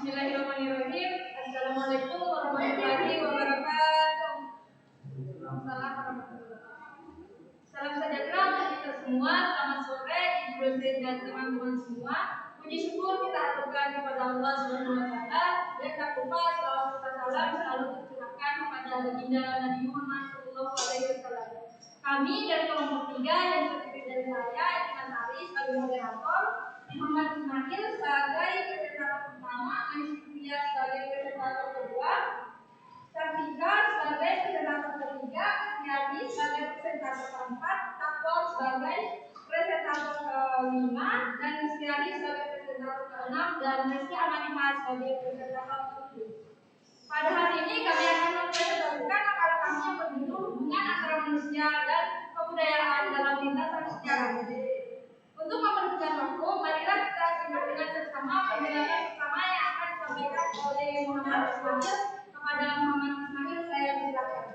Bismillahirrahmanirrahim. Assalamualaikum warahmatullahi wabarakatuh. Waalaikumsalam warahmatullahi wabarakatuh. Salam sejahtera untuk kita semua. Selamat sore, ibu dosen dan teman-teman semua. Puji syukur kita aturkan kepada Allah Subhanahu wa taala dan tak lupa selawat serta salam selalu tercurahkan kepada baginda Nabi Muhammad sallallahu alaihi wasallam. Kami dari kelompok 3 yang terdiri dari saya, Ikan Sari sebagai moderator, Muhammad Ismail sebagai presentator pertama, Anistia sebagai presentator kedua, Sartika sebagai presentator ketiga, Yadi sebagai presentator keempat, Takwa sebagai presentator kelima, dan Mustiadi sebagai presentator keenam, dan Rizky Amanima sebagai presentator ketujuh. Pada hari ini kami akan mempresentasikan makalah kami yang berjudul hubungan antara manusia dan kebudayaan dalam lintasan sejarah. Untuk mempersingkat waktu, marilah kita simak dengan seksama penjelasan pertama yang akan disampaikan oleh Muhammad Ismail. Kepada Muhammad Ismail, saya silakan.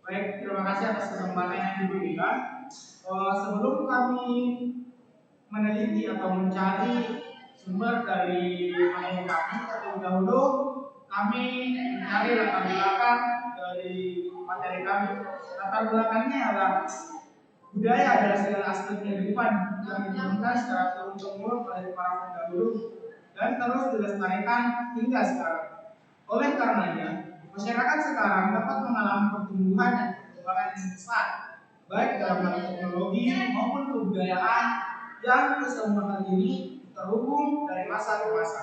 Baik, terima kasih atas kesempatan yang diberikan. Sebelum kami meneliti atau mencari sumber dari materi kami, terlebih dahulu kami mencari latar belakang dari materi kami. Latar belakangnya adalah budaya adalah segala aspek kehidupan yang diturunkan secara turun-temurun oleh para pendahulu dan terus dilestarikan hingga sekarang. Oleh karenanya, masyarakat sekarang dapat mengalami pertumbuhan dan perkembangan yang besar, baik dalam hal teknologi maupun kebudayaan yang kesemua hal ini terhubung dari masa ke masa.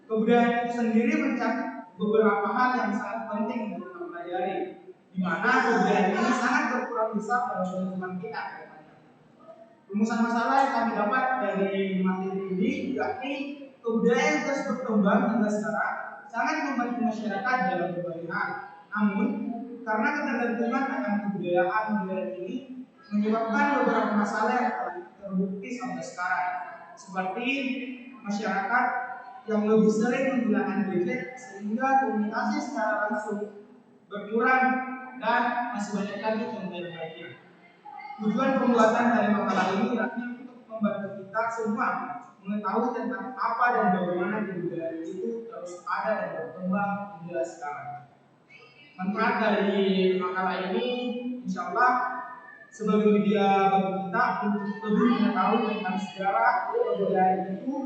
Kebudayaan itu sendiri mencakup beberapa hal yang sangat penting untuk kita pelajari, di mana kebudayaan ini sangat berperan besar dalam kehidupan kita. Rumusan masalah yang kami dapat dari materi ini yakni kebudayaan yang terus berkembang hingga sekarang sangat membantu masyarakat dalam berbagai hal. Namun, karena ketergantungan akan kebudayaan ini menyebabkan beberapa masalah yang terbukti sampai sekarang, seperti masyarakat yang lebih sering menggunakan gadget sehingga komunikasi secara langsung berkurang dan masih banyak lagi contoh yang lainnya. Tujuan pembuatan dari makalah ini yakni untuk membantu kita semua mengetahui tentang apa dan bagaimana kebudayaan itu terus ada dan berkembang hingga sekarang. Manfaat dari makalah ini insya Allah sebagai media bagi kita untuk lebih mengetahui tentang sejarah kebudayaan itu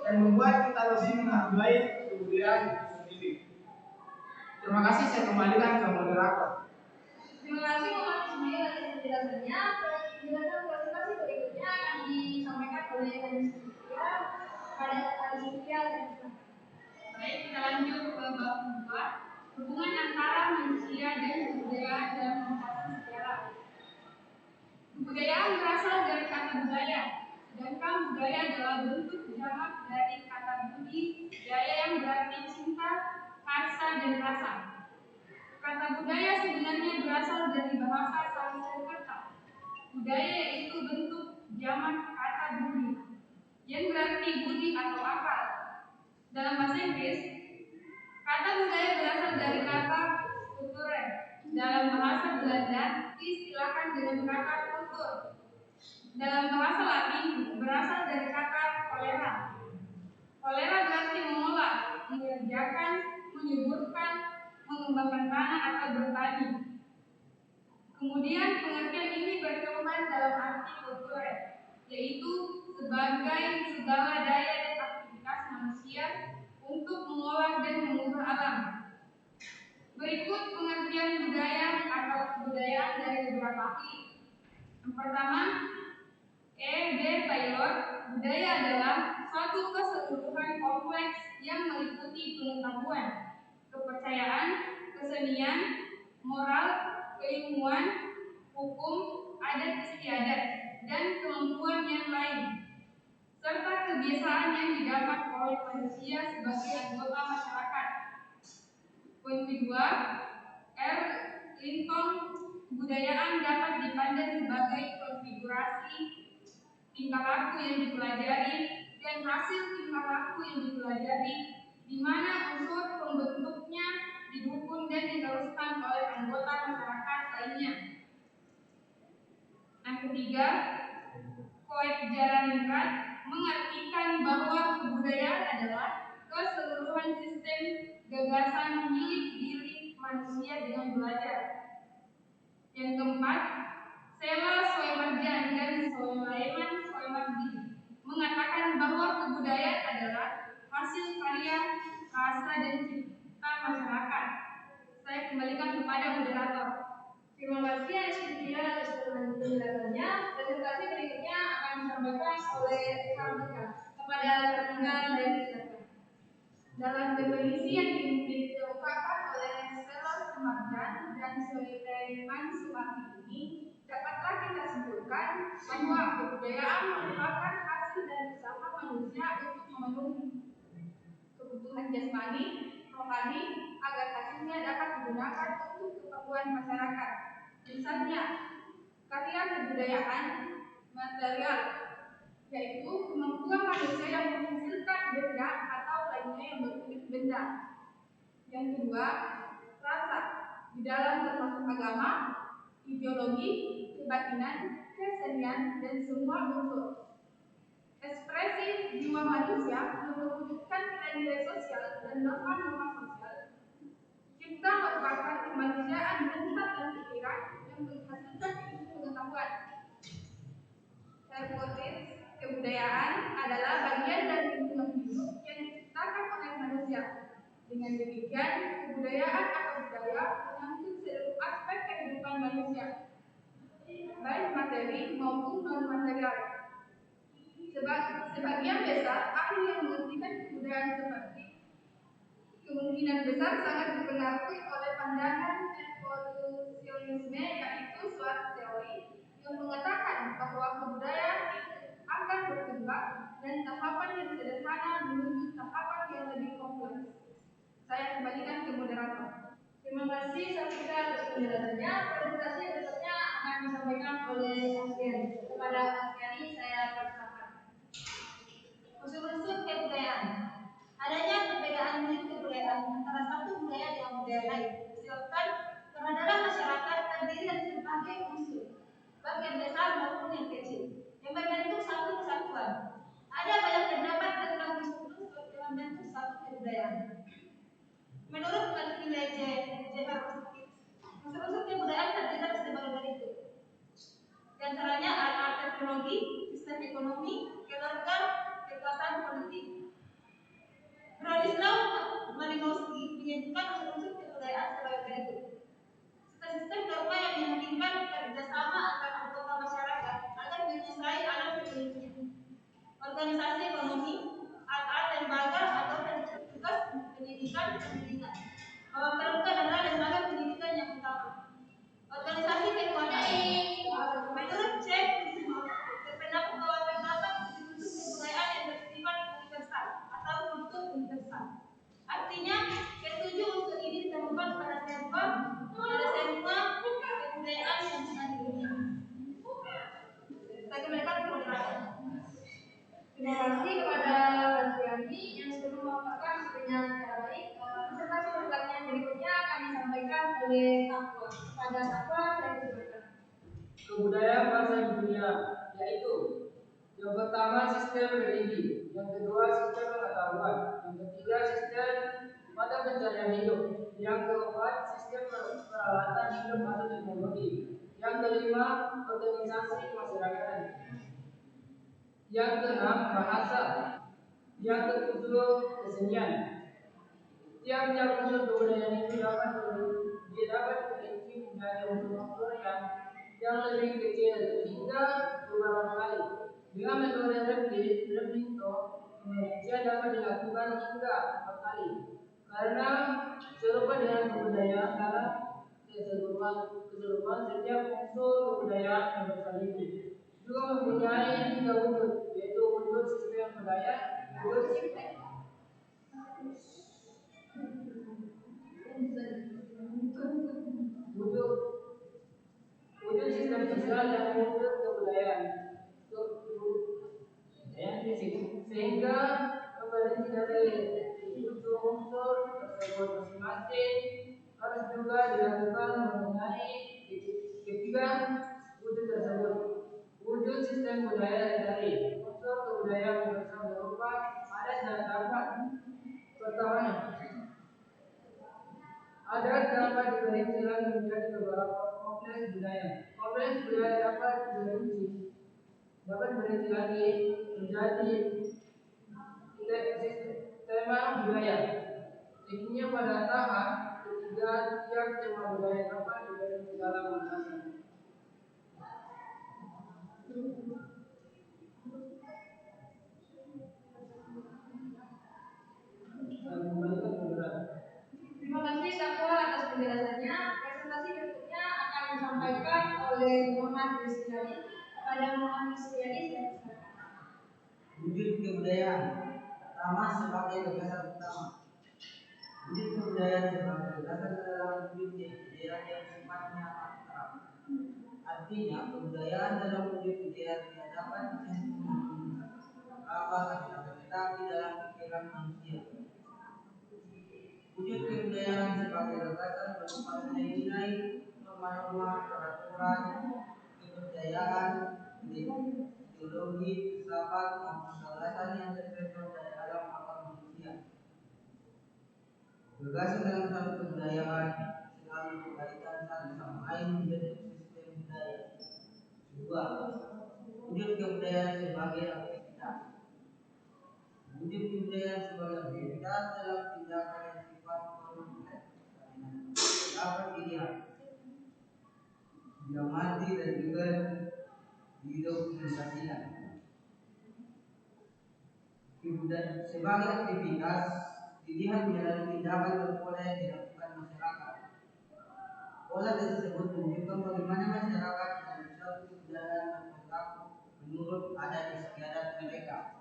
dan membuat kita lebih menghargai kebudayaan itu sendiri. Terima kasih, saya kembalikan ke moderator. Terima kasih Muhammad Ismail atas penjelasannya. Penjelasan presentasi berikutnya akan disampaikan oleh Anistia pada Anistia. Baik, kita lanjut ke bab 2, hubungan antara manusia dan kebudayaan dalam lintasan sejarah. Kebudayaan berasal dari kata budaya, sedangkan budaya adalah bentuk jamak dari kata budi, daya yang berarti cinta, karsa, dan rasa. Kata budaya sebenarnya berasal dari bahasa Sanskerta. Budaya yaitu bentuk jamak kata budi, yang berarti budi atau akal. Dalam bahasa Inggris, kata budaya berasal dari kata kulturen. Dalam bahasa Belanda, diistilahkan dengan kata kultur. Dalam bahasa Latin, berasal dari kata kolera. Kolera berarti mengolah, mengerjakan, menyuburkan, mengembangkan tanah atau bertani. Kemudian pengertian ini berkembang dalam arti kulturen, yaitu sebagai segala daya dan aktivitas manusia untuk mengolah dan mengubah alam. Berikut pengertian budaya atau kebudayaan dari beberapa ahli. Yang pertama, E.D. Taylor, budaya adalah suatu keseluruhan kompleks yang meliputi pengetahuan, kepercayaan, kesenian, moral, keilmuan, hukum, adat istiadat, dan kemampuan yang lain, serta kebiasaan yang didapat oleh manusia sebagai anggota masyarakat. Poin kedua, R. Linton, kebudayaan dapat dipandang sebagai konfigurasi tingkah laku yang dipelajari dan hasil tingkah laku yang dipelajari, di mana unsur pembentuknya didukung dan diteruskan oleh anggota masyarakat lainnya. Yang ketiga, Koet Jaraningrat mengartikan bahwa kebudayaan adalah keseluruhan sistem gagasan milik diri manusia dengan belajar. Yang keempat, Sela Soemarjan dan Soemardi mengatakan bahwa kebudayaan adalah hasil karya, rasa dan cipta masyarakat. Saya kembalikan kepada moderator. Terima kasih atas penjelasannya. Presentasi berikutnya akan disampaikan oleh Kartika. Kepada Kartika saya silakan. Dalam definisi yang diungkapkan oleh Sela Soemarjan dan Soemardi ini, dapatlah kita simpulkan bahwa kebudayaan merupakan hasil dari usaha manusia untuk memenuhi kebutuhan jasmani, rohani, agar hasilnya dapat digunakan untuk keperluan masyarakat. Misalnya, karya kebudayaan material, yaitu kemampuan manusia yang menghasilkan benda atau lainnya yang berkulit benda. Yang kedua, rasa, di dalam termasuk agama, ideologi, kebatinan, kesenian, dan semua unsur. Ekspresi jiwa manusia yang mewujudkan nilai-nilai sosial dan norma-norma sosial. Cipta merupakan kemanusiaan mental dan pikiran yang menghasilkan ilmu pengetahuan. Saya kutip, kebudayaan adalah bagian dari lingkungan hidup yang diciptakan oleh manusia. Dengan demikian, kebudayaan atau budaya mengandung seluruh aspek kehidupan manusia, baik materi maupun non-material. Sebagian besar ahli yang mengertikan kebudayaan seperti kemungkinan besar sangat dipengaruhi oleh pandangan evolusionisme, yaitu suatu teori yang mengatakan bahwa kebudayaan akan berkembang dan tahapan yang sederhana menuju tahapan yang lebih kompleks. Saya kembalikan ke moderator. Terima kasih Kartika atas penjelasannya. Presentasi berikutnya akan disampaikan oleh Astiani. Kepada Astiani saya persilakan. Unsur-unsur kebudayaan. Adanya perbedaan unit kebudayaan antara satu budaya dengan budaya lain disebabkan karena dalam masyarakat terdiri dari berbagai unsur, baik yang besar maupun yang kecil, yang membentuk satu kesatuan. Ada banyak terdapat tentang unsur-unsur yang membentuk satu kebudayaan. Menurut peneliti J.R. unsur-unsur kebudayaan terdiri dari berbagai berikut. Di antaranya alat teknologi, sistem ekonomi, keluarga, kekuasaan politik. Bronislaw Malinowski menyebutkan unsur-unsur kebudayaan sebagai berikut. Sistem norma yang memungkinkan kerjasama antar anggota masyarakat agar menyelesaikan alam sekelilingnya. Organisasi ekonomi, alat lembaga atau tugas pendidikan. Bahwa keluarga adalah lembaga pendidikan yang utama. Organisasi kekuatan. Menurut Cek, terpendapat bahwa terdapat unsur kebudayaan yang bersifat universal atau kultur universal. Artinya, ketujuh unsur ini ditemukan pada semua kebudayaan yang ada di dunia. Saya kembalikan ke moderator. Terima kasih kepada Astiani yang sudah memaparkan dengan cara baik. Presentasi yang berikutnya akan disampaikan oleh Takwa. Kepada Takwa saya silakan. Kebudayaan bangsa dunia, yaitu yang pertama sistem religi, yang kedua sistem pengetahuan, yang ketiga sistem mata pencarian hidup, yang keempat sistem peralatan hidup atau teknologi, yang kelima organisasi kemasyarakatan, yang keenam bahasa, yang ketujuh kesenian. Tiap-tiap unsur kebudayaan itu dapat terinci menjadi unsur-unsur yang lebih kecil hingga beberapa kali. Dengan metode Remington, penelitian dapat dilakukan hingga 4 kali. Karena serupa dengan kebudayaan dalam keseluruhan setiap unsur kebudayaan yang bersalin juga mempunyai 3 wujud, yaitu wujud sistem budaya, wujud sistem sosial dan wujud kebudayaan. Sehingga pemberian dari tujuh unsur tersebut masing-masing harus juga dilakukan mengenai ketiga wujud tersebut. Wujud sistem budaya dari unsur kebudayaan berupa adat dan dapat Pertamanya, adat dapat diperincikan menjadi beberapa kompleks budaya. Kompleks budaya dapat diperinci lagi menjadi tema budaya. Intinya pada tahap ketiga, tiap tema budaya dapat diperinci dalam bahasa. Terima kasih Sakwa atas penjelasannya. Presentasi berikutnya akan disampaikan oleh Muhammad Rizkyadi. Kepada Muhammad Rizkyadi, saya persilakan. Wujud kebudayaan pertama sebagai gagasan utama. Wujud kebudayaan sebagai gagasan dalam wujudnya kebudayaan yang sifatnya abstrak. Artinya kebudayaan dalam wujud kebudayaan tidak dapat disentuh tetapi dalam pikiran manusia. Wujud kebudayaan sebagai gagasan berupa nilai-nilai, norma-norma, peraturan, kebudayaan, ideologi, filsafat maupun gagasan yang terbentuk dari alam akal manusia. Gagasan dalam satu kebudayaan selalu berkaitan satu sama lain membentuk sistem budaya. Dua, wujud kebudayaan sebagai aktivitas. Wujud kebudayaan sebagai aktivitas dalam tindakan yang sifat kompleks dapat dilihat, diamati dan juga didokumentasikan. Sebagai aktivitas dilihat melalui tindakan berpola yang dilakukan masyarakat. Pola tersebut menunjukkan bagaimana masyarakat dalam suatu kebudayaan berperilaku menurut adat istiadat mereka.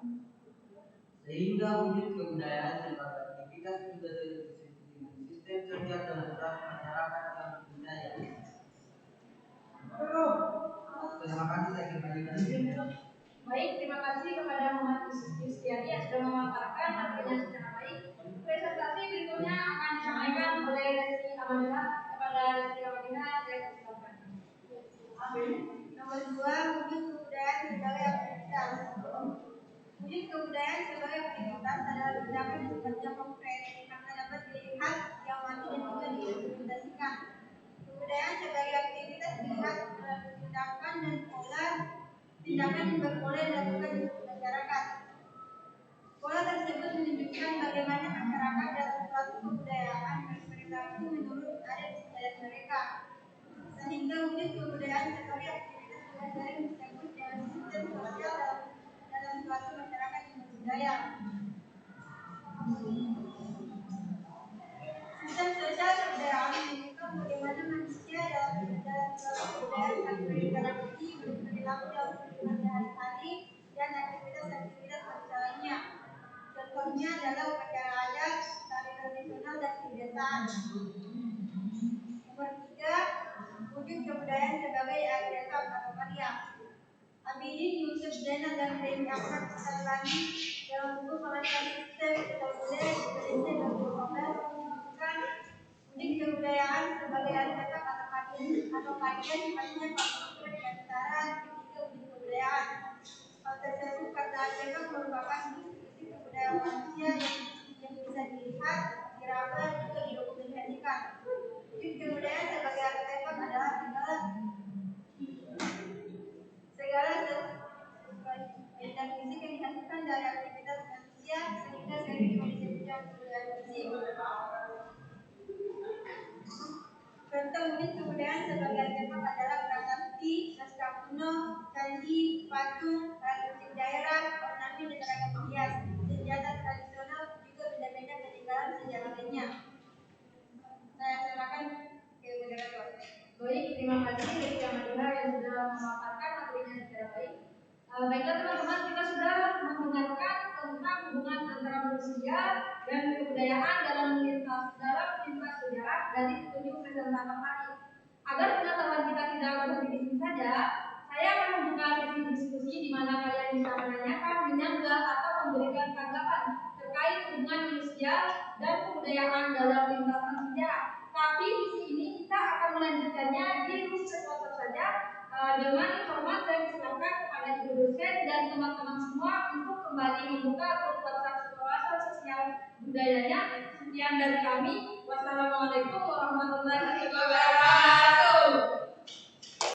Sehingga wujud kebudayaan sebagai aktivitas juga disebut dengan sistem kerja dalam suatu masyarakat yang berbudaya. Terima kasih, saya kembalikan. Baik, terima kasih kepada Muhammad Rizkyadi yang sudah memaparkan materinya secara baik. Presentasi berikutnya akan disampaikan oleh Resti Amadina. Kepada Resti Amadina, saya persilakan. Nomor 2, wujud kebudayaan sebagai aktivitas. Wujud kebudayaan sebagai aktivitas adalah tindakan yang sifatnya konkret karena dapat dilihat, diamati dan juga didokumentasikan. Kebudayaan sebagai aktivitas dilihat melalui tindakan dan pola tindakan yang berpola dilakukan di masyarakat. Pola tersebut menunjukkan bagaimana masyarakat dalam suatu kebudayaan berperilaku menurut adat istiadat mereka. Sehingga wujud kebudayaan sebagai aktivitas juga sering disebut dengan sistem sosial dalam suatu masyarakat yang berbudaya. Sistem sosial kebudayaan menunjukkan bagaimana manusia dalam suatu kebudayaan saling berinteraksi, berperilaku dalam kehidupan sehari-hari dan aktivitas-aktivitas sosial lainnya. Contohnya adalah upacara adat, tari tradisional dan kebiasaan. Nomor 3, wujud kebudayaan sebagai agregat atau karya. Abidin Yusuf Zainal dan Dewi Ahmad Salani dalam buku pengajaran sistem budaya Indonesia 2015 menunjukkan wujud kebudayaan sebagai agregat atau karya sifatnya konkret di antara ketiga wujud kebudayaan. Hal tersebut karena agregat merupakan institusi kebudayaan manusia yang bisa dilihat, diraba, juga didokumentasikan. Wujud kebudayaan sebagai agregat adalah segala bidang fisik yang dihasilkan dari aktivitas manusia sehingga sering disebut dengan kebudayaan fisik. Contoh wujud kebudayaan sebagai agregat adalah prasasti, naskah kuno, candi, patung, alat musik daerah, ornamen dan ragam hias, senjata tradisional, juga benda-benda peninggalan sejarah lainnya. Saya serahkan ke moderator. Baik, terima kasih Resti Amadina yang sudah memaparkan materinya secara baik. Baiklah teman-teman, kita sudah mendengarkan tentang hubungan antara manusia dan kebudayaan dalam lintas sejarah dari ketujuh presentator tadi. Agar pengetahuan kita tidak berhenti di sini saja, saya akan membuka sesi diskusi di mana kalian bisa menanyakan, menyanggah atau memberikan tanggapan terkait hubungan manusia dan kebudayaan dalam lintasan sejarah. Tapi di sini kita akan melanjutkannya di room reporter saja. Dengan hormat saya persilakan kepada ibu dosen dan teman-teman semua untuk kembali membuka grup WhatsApp wawasan sosial budayanya. Sekian dari kami. Wassalamualaikum warahmatullahi wabarakatuh.